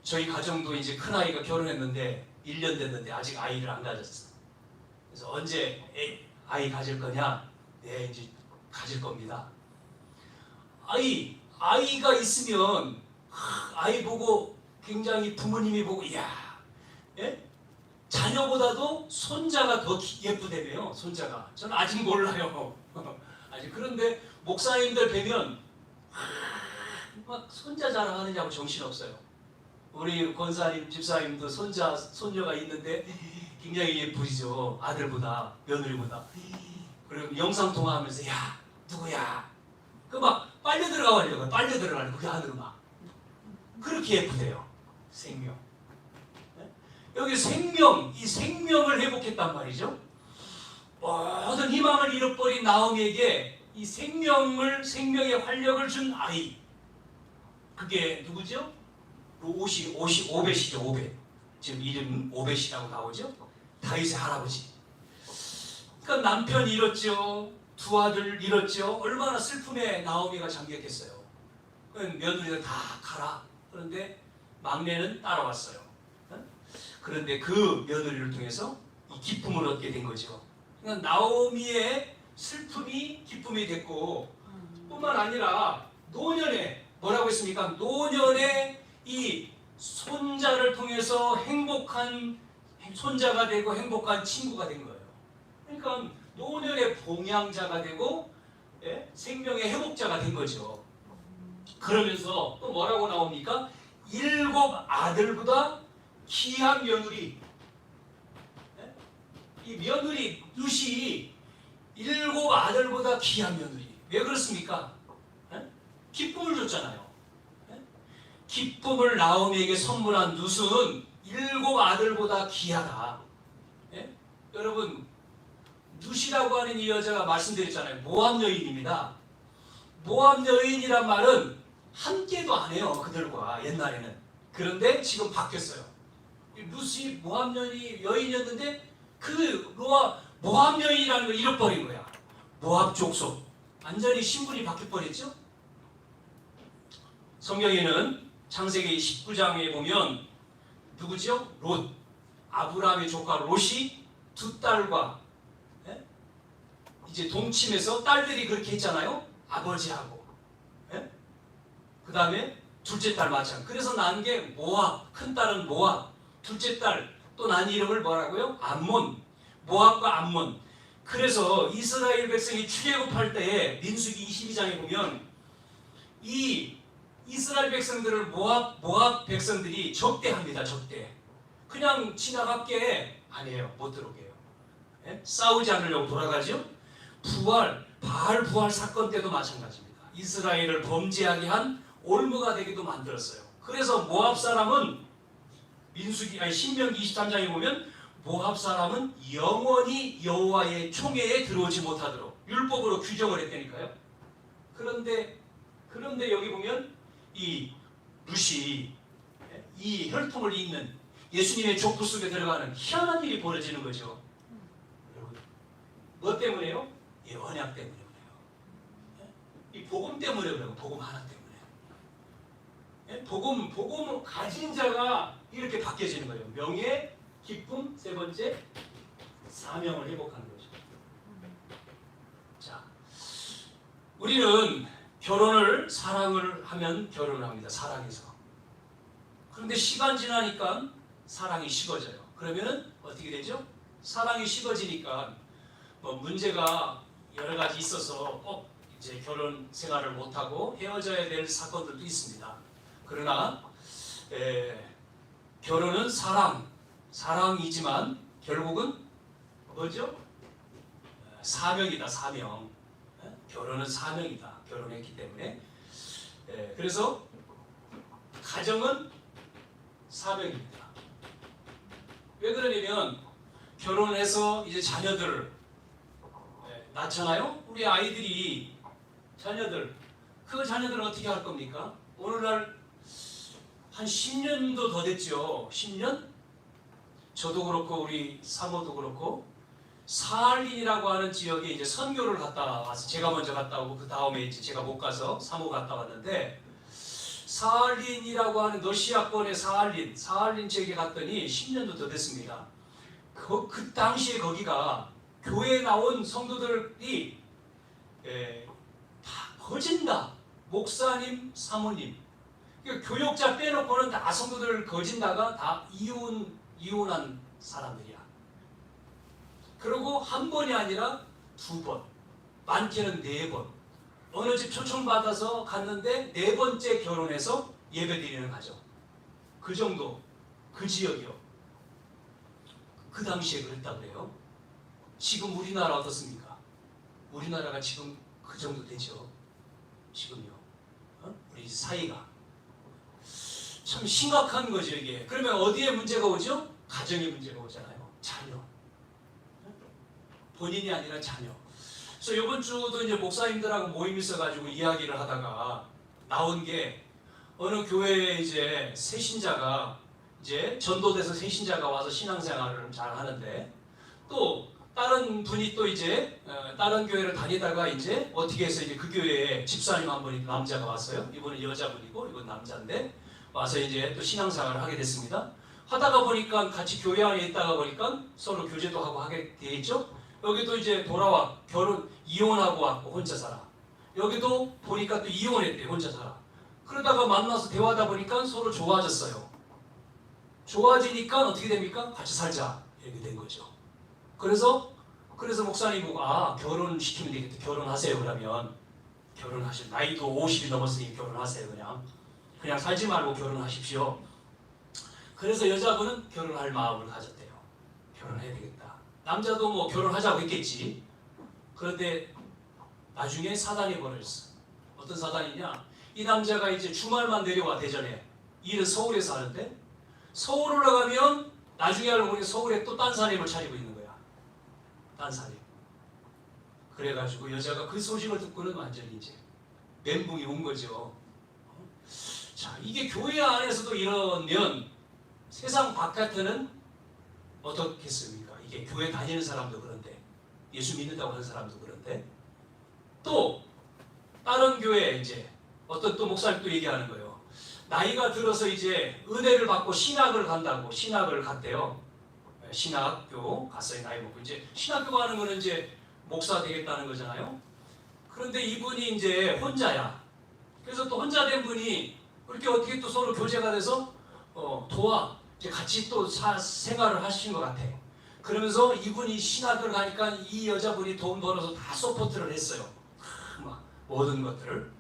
저희 가정도 이제 큰아이가 결혼했는데 1년 됐는데 아직 아이를 안 가졌어. 그래서 언제 아이 가질 거냐? 네, 이제 가질 겁니다. 아이가 있으면 아이 보고 굉장히 부모님이 보고 이야, 예? 자녀보다도 손자가 더 예쁘다며요. 손자가. 저는 아직 몰라요. 아직. 그런데 목사님들 뵈면 막 손자 자랑하느냐고 정신없어요. 우리 권사님, 집사님도 손녀가 있는데 굉장히 예쁘시죠. 아들보다, 며느리보다. 그리고 영상통화하면서 야, 누구야? 그 막 빨려 들어가려고, 빨려 들어가려고 그 안으로 막. 그렇게 예쁘대요. 생명. 여기 이 생명을 회복했단 말이죠. 모든 희망을 잃어버린 나오미에게 이 생명의 활력을 준 아이. 그게 누구죠? 오벳이죠, 오벳. 지금 이름 오벳이라고 나오죠? 다윗의 할아버지. 그러니까 남편 잃었죠. 두 아들 잃었죠. 얼마나 슬픔에 나오미가 잠겼겠어요. 며느리들 다 가라. 그런데 막내는 따라왔어요. 그런데 그 며느리를 통해서 이 기쁨을 얻게 된 거죠. 그러니까 나오미의 슬픔이 기쁨이 됐고 뿐만 아니라 노년에 뭐라고 했습니까? 노년에 이 손자를 통해서 행복한 손자가 되고 행복한 친구가 된 거예요. 그러니까 노년의 봉양자가 되고 생명의 회복자가 된 거죠. 그러면서 또 뭐라고 나옵니까? 7 아들보다 귀한 며느리. 이 며느리 룻이 7 아들보다 귀한 며느리. 왜 그렇습니까? 기쁨을 줬잖아요. 기쁨을 나오미에게 선물한 룻은 7 아들보다 귀하다. 여러분, 룻이라고 하는 이 여자가 말씀드렸잖아요. 모압 여인입니다. 모압 여인이란 말은 함께도 안 해요. 그들과 옛날에는. 그런데 지금 바뀌었어요. 룻이 모압 여인이었는데 그 모압 여인이라는 걸 잃어버린 거야. 모압 족속. 완전히 신분이 바뀌어버렸죠. 성경에는 창세기 19장에 보면 누구죠? 롯. 아브라함의 조카 롯이 2 딸과 이제 동침해서 딸들이 그렇게 했잖아요. 아버지하고. 그 다음에 둘째 딸 마찬가지. 그래서 난 게 모압. 큰 딸은 모압. 둘째 딸 또 난 이름을 뭐라고요? 암몬. 모압과 암몬. 그래서 이스라엘 백성이 출애굽할 때에 민수기 22장에 보면 이 이스라엘 백성들을 모압 백성들이 적대합니다. 적대. 그냥 지나갈게 안 해요. 못 들어오게 해요. 싸우지 않으려고 돌아가죠. 바알 부활 사건 때도 마찬가지입니다. 이스라엘을 범죄하게 한 올무가 되기도 만들었어요. 그래서 모압 사람은 신명기 23장에 보면 모압 사람은 영원히 여호와의 총회에 들어오지 못하도록 율법으로 규정을 했다니까요. 그런데 여기 보면 이 룻이 이 혈통을 잇는 예수님의 족보 속에 들어가는 희한한 일이 벌어지는 거죠. 여러분, 뭐 때문에요? 이 언약 때문에 그래요. 이 복음 때문에 그래요. 복음 하나 때문에. 복음을 가진 자가 이렇게 바뀌어지는 거예요. 명예, 기쁨, 세 번째 사명을 회복하는 거죠. 자, 우리는 사랑을 하면 결혼을 합니다. 사랑해서. 그런데 시간 지나니까 사랑이 식어져요. 그러면은 어떻게 되죠? 사랑이 식어지니까 뭐 문제가 여러 가지 있어서 꼭 이제 결혼 생활을 못하고 헤어져야 될 사건들도 있습니다. 그러나 결혼은 사랑이지만 결국은 뭐죠? 사명이다, 사명. 결혼은 사명이다. 결혼했기 때문에. 그래서 가정은 사명입니다. 왜 그러냐면 결혼해서 이제 자녀들을 낳잖아요. 우리 아이들이 그 자녀들은 어떻게 할 겁니까? 오늘날 한 10년도 더 됐죠. 10년? 저도 그렇고 우리 사모도 그렇고 사할린이라고 하는 지역에 이제 선교를 갔다 와서 제가 먼저 갔다 오고 그 다음에 이제 제가 못 가서 사모가 갔다 왔는데 사할린이라고 하는 러시아권의 사할린 지역에 갔더니 10년도 더 됐습니다. 그 당시에 거기가 교회에 나온 성도들이 다 거진다. 목사님, 사모님. 그러니까 교역자 빼놓고는 다 성도들 거진다가 다 이혼한 사람들이야. 그리고 한 번이 아니라 2번, 많게는 4번. 어느 집 초청받아서 갔는데 4번째 결혼해서 예배드리는 가정. 그 정도, 그 지역이요. 그 당시에 그랬다 그래요. 지금 우리나라 어떻습니까? 우리나라가 지금 그 정도 되죠. 지금요. 우리 사이가. 참 심각한 거죠 이게. 그러면 어디에 문제가 오죠? 가정에 문제가 오잖아요. 자녀. 본인이 아니라 자녀. 그래서 이번 주도 이제 목사님들하고 모임 있어가지고 이야기를 하다가 나온 게 어느 교회에 이제 새신자가 이제 전도돼서 새신자가 와서 신앙생활을 잘 하는데 또 다른 분이 또 이제 다른 교회를 다니다가 이제 어떻게 해서 이제 그 교회에 집사님 한 분이 남자가 왔어요. 이분은 여자분이고 이분 남자인데 와서 이제 또 신앙생활을 하게 됐습니다. 하다가 보니까 같이 교회 안에 있다가 보니까 서로 교제도 하고 하게 돼 있죠. 여기도 이제 돌아와 이혼하고 왔고 혼자 살아. 여기도 보니까 또 이혼했대 혼자 살아. 그러다가 만나서 대화하다 보니까 서로 좋아졌어요. 좋아지니까 어떻게 됩니까? 같이 살자 이렇게 된 거죠. 그래서 목사님 보고 결혼시키면 되겠다. 결혼하세요. 그러면 결혼하시오. 나이도 50이 넘었으니 결혼하세요. 그냥 살지 말고 결혼하십시오. 그래서 여자분은 결혼할 마음을 가졌대요. 결혼해야 되겠다. 남자도 뭐 결혼하자고 했겠지. 그런데 나중에 사단이 벌어졌어. 어떤 사단이냐? 이 남자가 이제 주말만 내려와 대전에. 일은 서울에서 하는데 서울 올라가면 나중에 알고 보니 서울에 또 딴 사람을 차리고 있는 거야. 딴 사람. 그래가지고 여자가 그 소식을 듣고는 완전히 이제 멘붕이 온 거죠. 자, 이게 교회 안에서도 이러면 세상 바깥에는 어떻겠습니까? 이게 교회 다니는 사람도 그런데 예수 믿는다고 하는 사람도 그런데 또 다른 교회 이제 어떤 또 목사님 또 얘기하는 거예요. 나이가 들어서 이제 은혜를 받고 신학을 간다고 신학을 갔대요. 신학교 갔어요. 나이 먹고 이제 신학교 가는 거는 이제 목사 되겠다는 거잖아요. 그런데 이분이 이제 혼자야. 그래서 또 혼자 된 분이 그렇게 어떻게 또 서로 교제가 돼서 도와 이제 같이 또 생활을 하신 것 같아. 그러면서 이분이 신학을 가니까 이 여자분이 돈 벌어서 다 서포트를 했어요. 막 모든 것들을.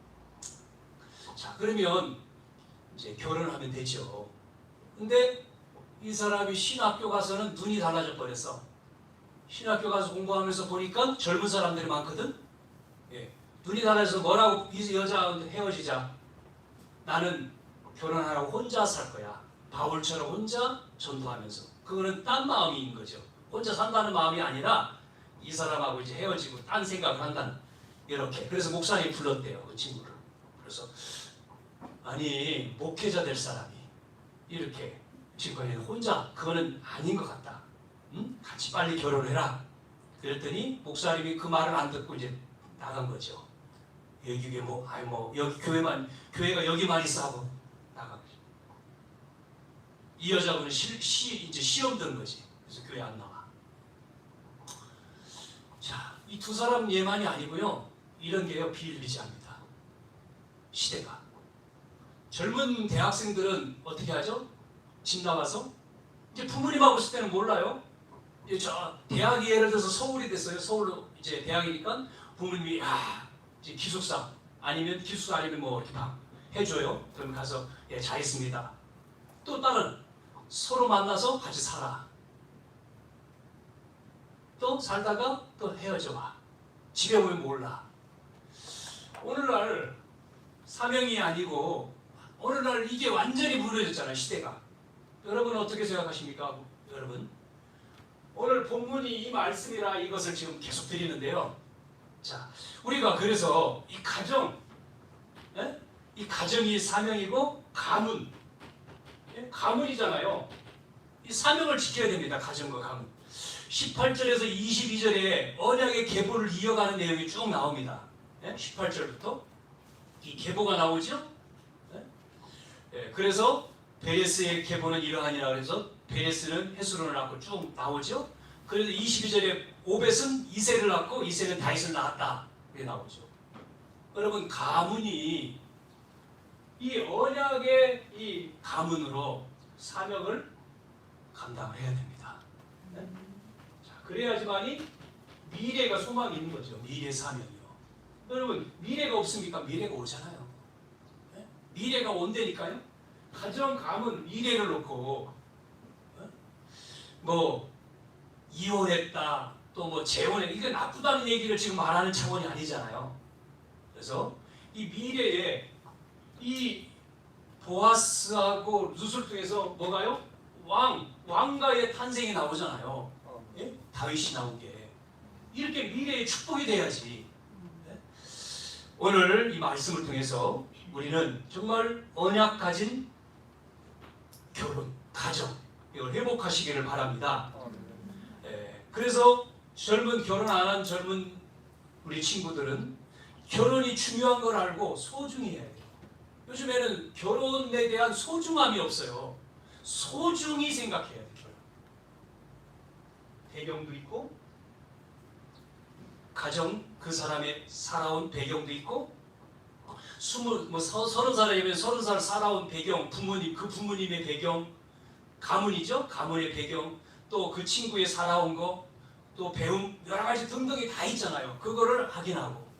자, 그러면 이제 결혼을 하면 되죠. 근데 이 사람이 신학교 가서는 눈이 달라져 버렸어. 신학교 가서 공부하면서 보니까 젊은 사람들이 많거든. 눈이 달라져서 뭐라고 이 여자한테 헤어지자. 나는 결혼하라고 혼자 살 거야. 바울처럼 혼자 전도하면서. 그거는 딴 마음인 거죠. 혼자 산다는 마음이 아니라 이 사람하고 이제 헤어지고 딴 생각을 한다는 이렇게. 그래서 목사님이 불렀대요. 그 친구를. 그래서 아니 목회자 될 사람이 이렇게 지금까지 혼자 그거는 아닌 것 같다. 응? 같이 빨리 결혼해라. 그랬더니 목사님이 그 말을 안 듣고 이제 나간 거죠. 여기 여기 교회가 여기만 있어 하고 나간 거죠. 이 여자분은 이제 시험 든 거지. 그래서 교회 안 나와. 자, 이 두 사람 예만이 아니고요. 이런 게요 비일비재합니다. 시대가. 젊은 대학생들은 어떻게 하죠? 집 나가서 이제 부모님하고 있을 때는 몰라요. 저 대학이 예를 들어서 서울이 됐어요. 서울로 이제 대학이니까 부모님이 이제 기숙사 아니면 기숙사 아니면 뭐 이렇게 막 해줘요. 그럼 가서 예, 잘했습니다. 또 다른 서로 만나서 같이 살아. 또 살다가 또 헤어져 와. 집에 오면 몰라. 오늘날 사명이 아니고 오늘날 이게 완전히 무너졌잖아요. 시대가. 여러분 어떻게 생각하십니까? 여러분 오늘 본문이 이 말씀이라 이것을 지금 계속 드리는데요. 자, 우리가 그래서 이 가정, 예? 이 가정이 사명이고 가문, 예? 가문이잖아요. 이 사명을 지켜야 됩니다. 가정과 가문. 18절에서 22절에 언약의 계보를 이어가는 내용이 쭉 나옵니다. 예? 18절부터 이 계보가 나오죠. 예? 예, 그래서 베레스의 계보는 이러하니라 그래서 베레스는 헤스론을 낳고 쭉 나오죠. 그래서 22절에 오벳은 이새를 낳고 이새는 다윗을 낳았다. 이렇게 나오죠. 여러분 가문이 이 언약의 이 가문으로 사명을 감당을 해야 됩니다. 네? 자, 그래야지만이 미래가 소망이 있는 거죠. 미래 사명이요. 여러분 미래가 없습니까? 미래가 오잖아요. 네? 미래가 온다니까요. 가정 가문 미래를 놓고 뭐 이혼했다 또 뭐 재혼했다 이게 나쁘다는 얘기를 지금 말하는 차원이 아니잖아요. 그래서 이 미래에 이 보아스하고 룻을 통해서 뭐가요? 왕가의 탄생이 나오잖아요. 예? 다윗이 나온 게 이렇게 미래의 축복이 돼야지. 네? 오늘 이 말씀을 통해서 우리는 정말 언약 가진 결혼, 가정 이걸 회복하시기를 바랍니다. 그래서 젊은 결혼 안 한 젊은 우리 친구들은 결혼이 중요한 걸 알고 소중히 해야 돼요. 요즘에는 결혼에 대한 소중함이 없어요. 소중히 생각해야 돼요. 배경도 있고 가정 그 사람의 살아온 배경도 있고 30살이면 30살 살아온 배경 부모님 그 부모님의 배경 가문이죠. 가문의 배경 또 그 친구의 살아온 거 또 배움 여러 가지 등등이 다 있잖아요. 그거를 확인하고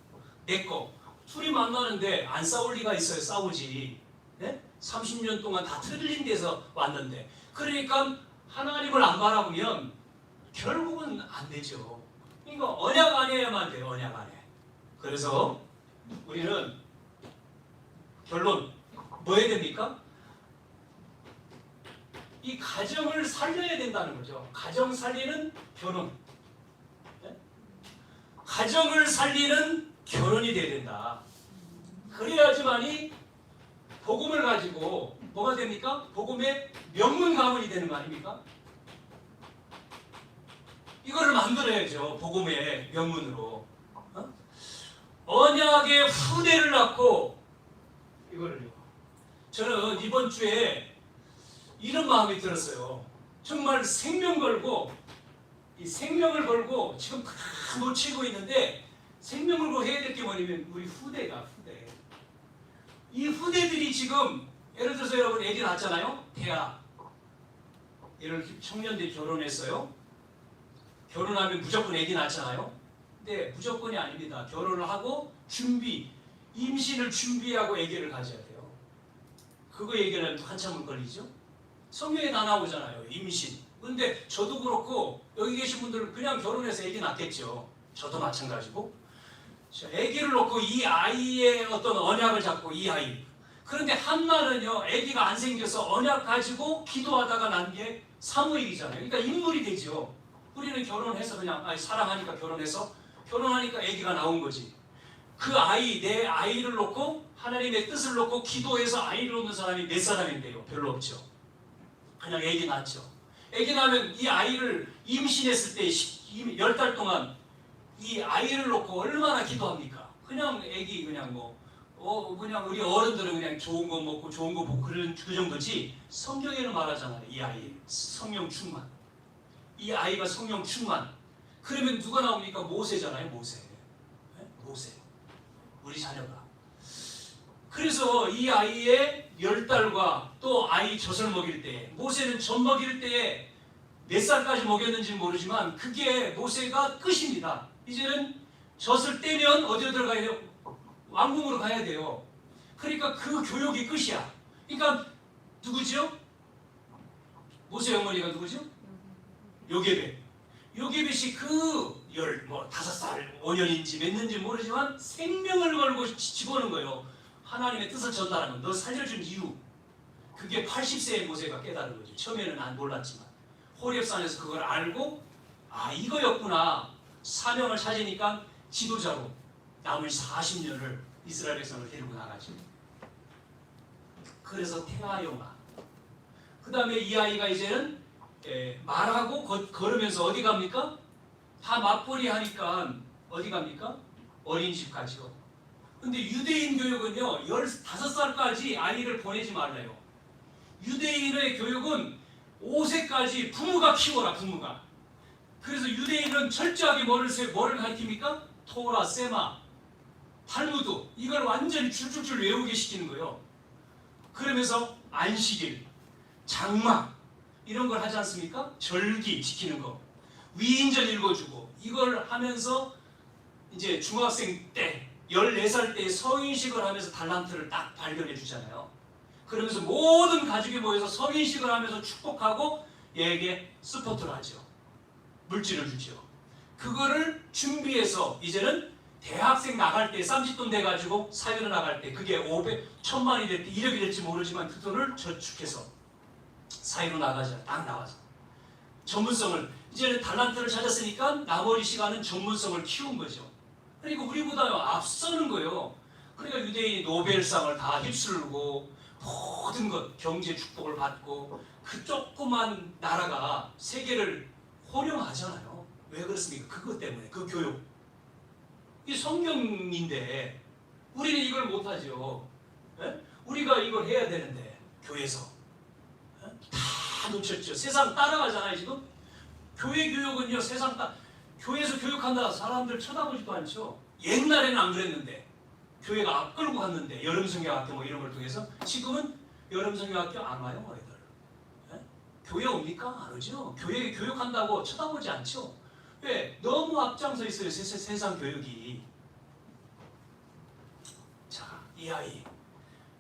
내 거 둘이 만나는데 안 싸울 리가 있어요. 싸우지. 네? 30년 동안 다 틀린 데서 왔는데 그러니까 하나님을 안 바라보면 결국은 안 되죠. 그러니까 언약 안에야만 돼요. 언약 안에. 그래서 우리는 결론 뭐 해야 됩니까? 이 가정을 살려야 된다는 거죠. 가정 살리는 결혼. 네? 가정을 살리는 결혼이 돼야 된다. 그래야지만이 복음을 가지고 뭐가 됩니까? 복음의 명문 가문이 되는 거 아닙니까? 이거를 만들어야죠. 복음의 명문으로. 언약의 후대를 낳고 이거를요. 저는 이번 주에 이런 마음이 들었어요. 정말 생명 걸고 이 생명을 걸고 지금 다 놓치고 있는데 생명을 걸고 해야 될 게 뭐냐면 우리 후대가 후대. 이 후대들이 지금 예를 들어서 여러분 애기 낳았잖아요. 대학 예를 들어 청년들이 결혼했어요. 결혼하면 무조건 애기 낳잖아요. 근데 무조건이 아닙니다. 결혼을 하고 임신을 준비하고 아기를 가져야 돼요. 그거 얘기하면 한참을 걸리죠. 성경에 다 나오잖아요. 임신. 근데 저도 그렇고 여기 계신 분들은 그냥 결혼해서 아기 낳겠죠. 저도 마찬가지고. 아기를 놓고 이 아이의 어떤 언약을 잡고 이 아이. 그런데 한나는요. 아기가 안 생겨서 언약 가지고 기도하다가 난 게 사무엘이잖아요. 그러니까 인물이 되죠. 우리는 결혼해서 그냥 사랑하니까 결혼하니까 아기가 나온 거지. 그 아이 내 아이를 놓고 하나님의 뜻을 놓고 기도해서 아이를 놓는 사람이 몇 사람인데요? 별로 없죠. 그냥 아기 낳죠. 아기 낳으면 이 아이를 임신했을 때 10달 동안 이 아이를 놓고 얼마나 기도합니까? 그냥 아기 그냥 그냥 우리 어른들은 그냥 좋은 거 먹고 좋은 거 보고 그 정도지. 성경에는 말하잖아요. 이 아이 성령 충만. 이 아이가 성령 충만. 그러면 누가 나옵니까? 모세잖아요. 모세. 우리 자녀가. 그래서 이 아이의 10달과 또 아이 젖을 먹일 때 모세는 젖 먹일 때에 몇 살까지 먹였는지 모르지만 그게 모세가 끝입니다. 이제는 젖을 떼면 어디로 들어가야 돼요? 왕궁으로 가야 돼요. 그러니까 그 교육이 끝이야. 그러니까 누구죠? 모세 어머니가 누구죠? 요게벳. 요게벳이 그 5살, 5년인지 몇 년인지 모르지만 생명을 걸고 집어넣은 거예요. 하나님의 뜻을 전달하면 너 살려준 이유. 그게 80세의 모세가 깨달은 거죠. 처음에는 안 몰랐지만 호렙산에서 그걸 알고 아 이거였구나. 사명을 찾으니까 지도자로 남은 40년을 이스라엘 백성을 데리고 나가죠. 그래서 태아영아. 그 다음에 이 아이가 이제는 말하고 걸으면서 어디 갑니까? 다 맞벌이 하니까 어디 갑니까? 어린이집 가죠. 근데 유대인 교육은요 15살까지 아이를 보내지 말래요. 유대인의 교육은 5세까지 부모가 키워라. 부모가. 그래서 유대인은 철저하게 뭐를 가르칩니까? 토라, 세마, 탈무드 이걸 완전히 줄줄줄 외우게 시키는 거예요. 그러면서 안식일, 장막 이런 걸 하지 않습니까? 절기 지키는 거, 위인전 읽어주고 이걸 하면서 이제 중학생 때 14살 때 성인식을 하면서 달란트를 딱 발견해 주잖아요. 그러면서 모든 가족이 모여서 성인식을 하면서 축복하고 얘에게 스포트를 하죠. 물질을 주죠. 그거를 준비해서 이제는 대학생 나갈 때 쌈짓돈 돼가지고 사회로 나갈 때 그게 500, 1000만이 될지 1억이 될지 모르지만 그 돈을 저축해서 사회로 나가자. 딱 나와서 전문성을 이제는 달란트를 찾았으니까 나머지 시간은 전문성을 키운 거죠. 그러니까 우리보다 앞서는 거예요. 그러니까 유대인이 노벨상을 다 휩쓸고 모든 것 경제 축복을 받고 그 조그만 나라가 세계를 호령하잖아요. 왜 그렇습니까? 그것 때문에 그 교육. 이 성경인데 우리는 이걸 못하죠. 에? 우리가 이걸 해야 되는데 교회에서 에? 다 놓쳤죠. 세상 따라가잖아요. 지금 교회 교육은요 세상 교회에서 교육한다 사람들 쳐다보지도 않죠. 옛날에는 안 그랬는데 교회가 앞끌고 갔는데 여름성경학교 뭐 이런 걸 통해서 지금은 여름성경학교 안 와요 아이들. 에? 교회 옵니까? 안 오죠. 교회 교육한다고 쳐다보지 않죠. 왜? 너무 앞장서 있어요 세상 교육이. 자, 이 아이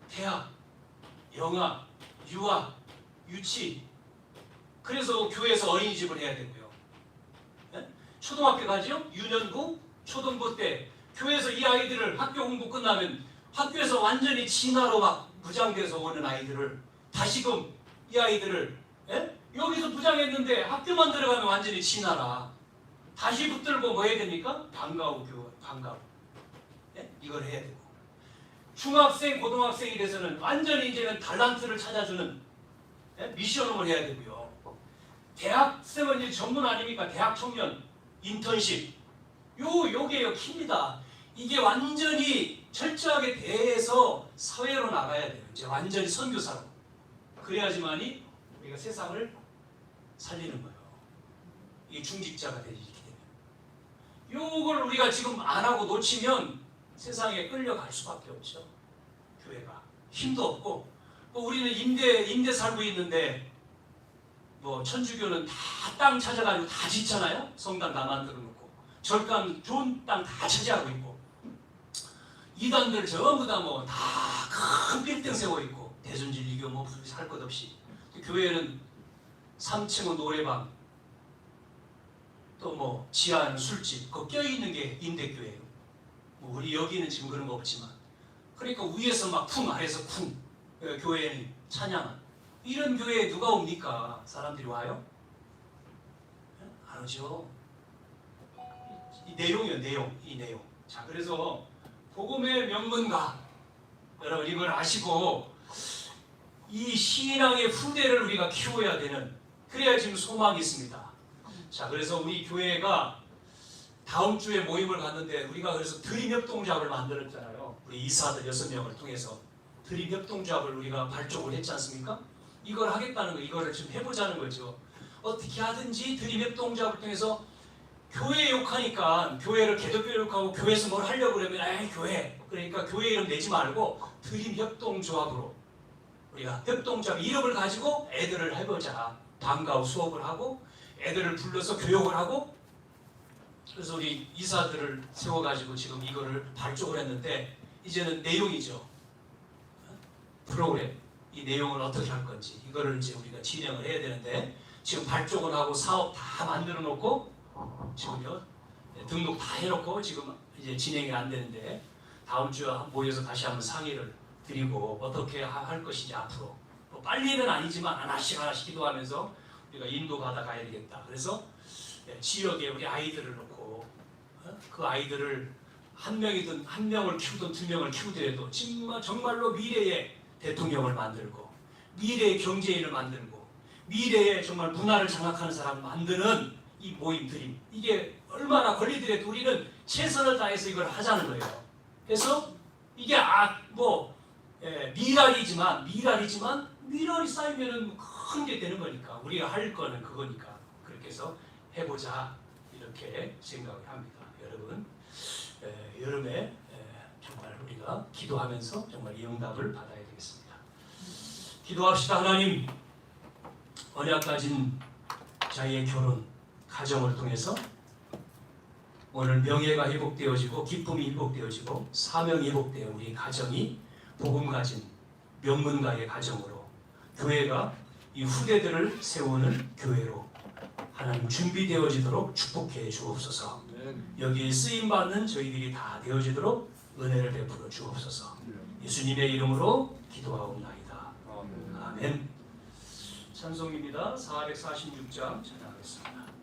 대학, 영아, 유아, 유치 그래서 교회에서 어린이집을 해야 되고요. 에? 초등학교 가죠? 유년부, 초등부 때 교회에서 이 아이들을 학교 공부 끝나면 학교에서 완전히 진화로 막 부장돼서 오는 아이들을 다시금 이 아이들을 여기서 부장했는데 학교만 들어가면 완전히 진화라. 다시 붙들고 뭐 해야 됩니까? 방과후 교원, 방과후. 이걸 해야 되고 중학생, 고등학생이 돼서는 완전히 이제는 달란트를 찾아주는 미션홈을 해야 되고요. 대학생은 이제 전문 아닙니까? 대학 청년 인턴십. 요게요 킵니다. 이게 완전히 철저하게 대해서 사회로 나가야 돼요. 이제 완전히 선교사로. 그래야지만이 우리가 세상을 살리는 거예요. 이게 중직자가 되기 되면. 요걸 우리가 지금 안 하고 놓치면 세상에 끌려갈 수밖에 없죠. 교회가 힘도 없고 우리는 임대 살고 있는데 뭐 천주교는 다 땅 찾아가지고 다 짓잖아요. 성당 다 만들어 놓고 절간 좋은 땅 다 차지하고 있고 이단들 전부 다 뭐 다 큰 빌딩 세워 있고 대전진리교 뭐 살 것 없이 교회는 3층은 노래방 또 뭐 지하는 술집 그 껴있는 게 임대교회예요. 뭐 우리 여기는 지금 그런 거 없지만 그러니까 위에서 막 쿵 아래에서 쿵 교회는 찬양 이런 교회에 누가 옵니까? 사람들이 와요? 안 오죠. 이 내용이요 이 내용. 자 그래서 복음의 명문가 여러분 이걸 아시고 이 신앙의 후대를 우리가 키워야 되는 그래야 지금 소망이 있습니다. 자 그래서 우리 교회가 다음 주에 모임을 갔는데 우리가 그래서 드림협동조합을 만들었잖아요. 우리 이사들 6명을 통해서 드림협동조합을 우리가 발족을 했지 않습니까? 이걸 하겠다는 거 이거를 좀 해보자는 거죠. 어떻게 하든지 드림협동조합을 통해서 교회 욕하니까 교회를 기독교 욕하고 교회에서 뭘 하려고 그러면 에이 교회 그러니까 교회 이름 내지 말고 드림협동조합으로 우리가 협동조합 이름을 가지고 애들을 해보자. 방과 후 수업을 하고 애들을 불러서 교육을 하고, 그래서 우리 이사들을 세워가지고 지금 이거를 발족을 했는데, 이제는 내용이죠. 프로그램, 이 내용을 어떻게 할 건지 이거를 이제 우리가 진행을 해야 되는데, 지금 발족을 하고 사업 다 만들어 놓고 지금요 등록 다 해놓고 지금 이제 진행이 안 되는데, 다음 주에 모여서 다시 한번 상의를 드리고 어떻게 할 것인지 앞으로 뭐 빨리는 아니지만 하나씩 기도하면서 우리가 인도받아 가야 되겠다. 그래서 지역에 우리 아이들을 놓고 그 아이들을 한 명이든 한 명을 키우든 두 명을 키우더라도 정말로 미래의 대통령을 만들고 미래의 경제인을 만들고 미래의 정말 문화를 장악하는 사람을 만드는 이 모임들이, 이게 얼마나 걸리더라도 우리는 최선을 다해서 이걸 하자는 거예요. 그래서 이게 미랄이지만 미랄이 쌓이면은 큰 게 되는 거니까, 우리가 할 거는 그거니까 그렇게 해서 해보자 이렇게 생각을 합니다. 여러분, 여름에 정말 우리가 기도하면서 정말 이 응답을 받아야 되겠습니다. 기도합시다. 하나님, 언약 가진 자의 결혼, 가정을 통해서 오늘 명예가 회복되어지고 기쁨이 회복되어지고 사명이 회복되어 우리 가정이 복음 가진 명문가의 가정으로, 교회가 이 후대들을 세우는 교회로 하나님 준비되어지도록 축복해 주옵소서. 여기에 쓰임받는 저희들이 다 되어지도록 은혜를 베풀어 주옵소서. 예수님의 이름으로 기도하옵나이다. 아멘. 찬송입니다. 446장 찬양하겠습니다.